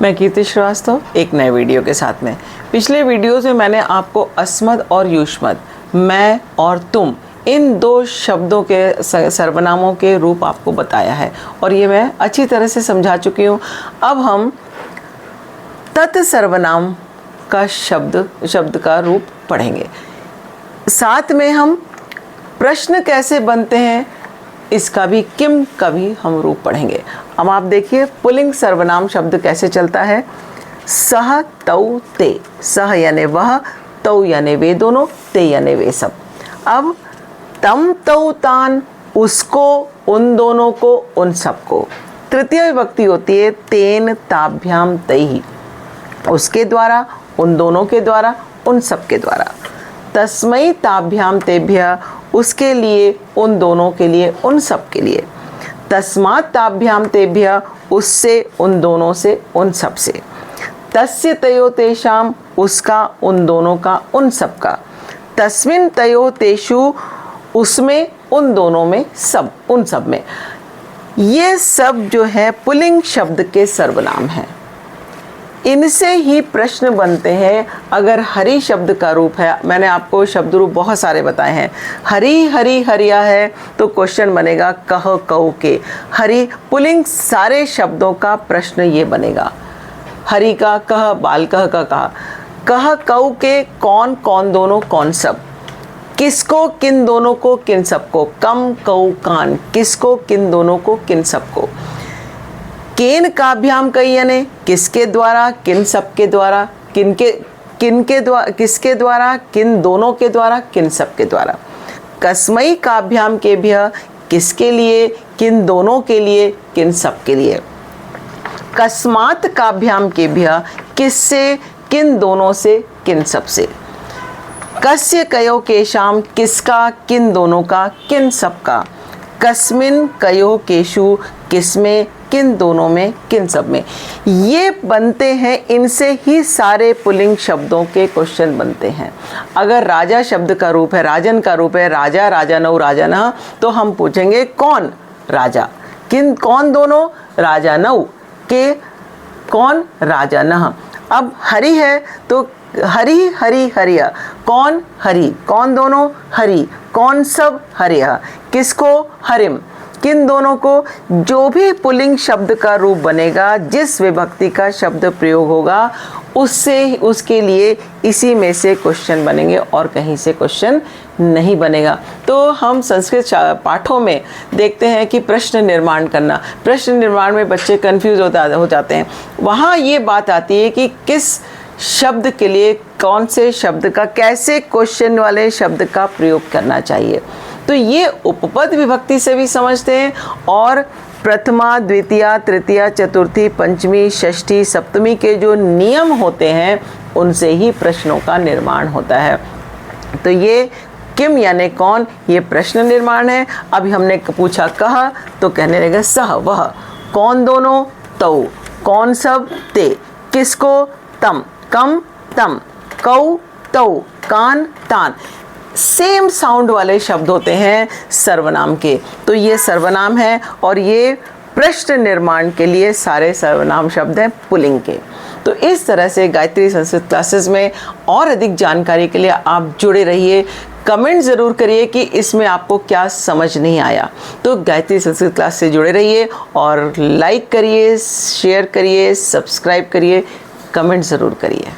मैं कीर्ति श्रीवास्तव एक नए वीडियो के साथ में। पिछले वीडियोस में मैंने आपको अस्मद और युष्मद, मैं और तुम, इन दो शब्दों के सर्वनामों के रूप आपको बताया है और ये मैं अच्छी तरह से समझा चुकी हूँ। अब हम तत् सर्वनाम का शब्द का रूप पढ़ेंगे। साथ में हम प्रश्न कैसे बनते हैं इसका भी किम का भी हम रूप पढ़ेंगे। अब आप देखिए पुल्लिंग सर्वनाम शब्द कैसे चलता है। सह तौ ते, सह यानी वह, तौ यानी वे दोनों, ते यानी वे सब। अब तम तौ तान, उसको, उन दोनों को, उन सबको। तृतीय विभक्ति होती है तेन ताभ्याम तैहि, उसके द्वारा, उन दोनों के द्वारा, उन सब के द्वारा। तस्मै ताभ्याम तेभ्य, उसके लिए, उन दोनों के लिए, उन सब के लिए। तस्मात् ताभ्याम तेभ्य, उससे, उन दोनों से, उन सब से। तस्य तयो तेषाम, उसका, उन दोनों का, उन सब का। तस्मिन् तयो तेषु, उसमें, उन दोनों में, सब, उन सब में। ये सब जो है पुल्लिंग शब्द के सर्वनाम हैं। इनसे ही प्रश्न बनते हैं। अगर हरि शब्द का रूप है, मैंने आपको शब्द रूप बहुत सारे बताए हैं। हरि, हरि, हरिया है तो क्वेश्चन बनेगा कह कऊ के। हरि पुल्लिंग सारे शब्दों का प्रश्न ये बनेगा। हरि का कह, बाल कह का कह कऊ के, कौन, कौन दोनों, कौन सब। किसको, किन दोनों को, किन सबको। कम कऊ कान, किसको, किन दोनों को, किन सबको। केन काभ्याम कई यानी किसके द्वारा, किन सब के द्वारा। किनके द्वारा, किसके द्वारा, किन दोनों के द्वारा, किन सब के द्वारा। कस्मै काभ्याम केभ्य, किसके लिए, किन दोनों के लिए, किन सब के लिए। कस्मात् काभ्याम केभ्य, किससे, किन दोनों से, किन सब से। कस्य कयो केशाम, किसका, किन दोनों का, किन सब का। कस्मिन् कयो केशु, किसमें, किन दोनों में, किन सब में। ये बनते हैं, इनसे ही सारे पुल्लिंग शब्दों के क्वेश्चन बनते हैं। अगर राजा शब्द का रूप है, राजन का रूप है, राजा, राजानौ, राजानः, तो हम पूछेंगे कौन राजा, किन, कौन दोनों, राजानौ के, कौन, राजानः। अब हरि है तो हरि, हरि, हरिया, कौन, हरि, कौन दोनों, हरि, कौन सब, हरिया, किसको, हरिम, किन दोनों को। जो भी पुल्लिंग शब्द का रूप बनेगा, जिस विभक्ति का शब्द प्रयोग होगा, उससे, उसके लिए इसी में से क्वेश्चन बनेंगे और कहीं से क्वेश्चन नहीं बनेगा। तो हम संस्कृत पाठों में देखते हैं कि प्रश्न निर्माण करना, प्रश्न निर्माण में बच्चे कंफ्यूज हो जाते हैं। वहाँ ये बात आती है कि किस शब्द के लिए कौन से शब्द का, कैसे क्वेश्चन वाले शब्द का प्रयोग करना चाहिए। तो ये उपपद विभक्ति से भी समझते हैं और प्रथमा, द्वितीया, तृतीया, चतुर्थी, पंचमी, षष्ठी, सप्तमी के जो नियम होते हैं उनसे ही प्रश्नों का निर्माण होता है। तो ये किम यानी कौन, ये प्रश्न निर्माण है। अभी हमने पूछा कह तो कहने लगा सह वह, कौन दोनों, तौ, कौन सब, ते, किसको, तम, कम, तम, कौ, तौ, कान, तान। सेम साउंड वाले शब्द होते हैं सर्वनाम के। तो ये सर्वनाम है और ये प्रश्न निर्माण के लिए सारे सर्वनाम शब्द हैं पुल्लिंग के। तो इस तरह से गायत्री संस्कृत क्लासेस में और अधिक जानकारी के लिए आप जुड़े रहिए। कमेंट ज़रूर करिए कि इसमें आपको क्या समझ नहीं आया। तो गायत्री संस्कृत क्लास से जुड़े रहिए और लाइक करिए, शेयर करिए, सब्सक्राइब करिए, कमेंट ज़रूर करिए।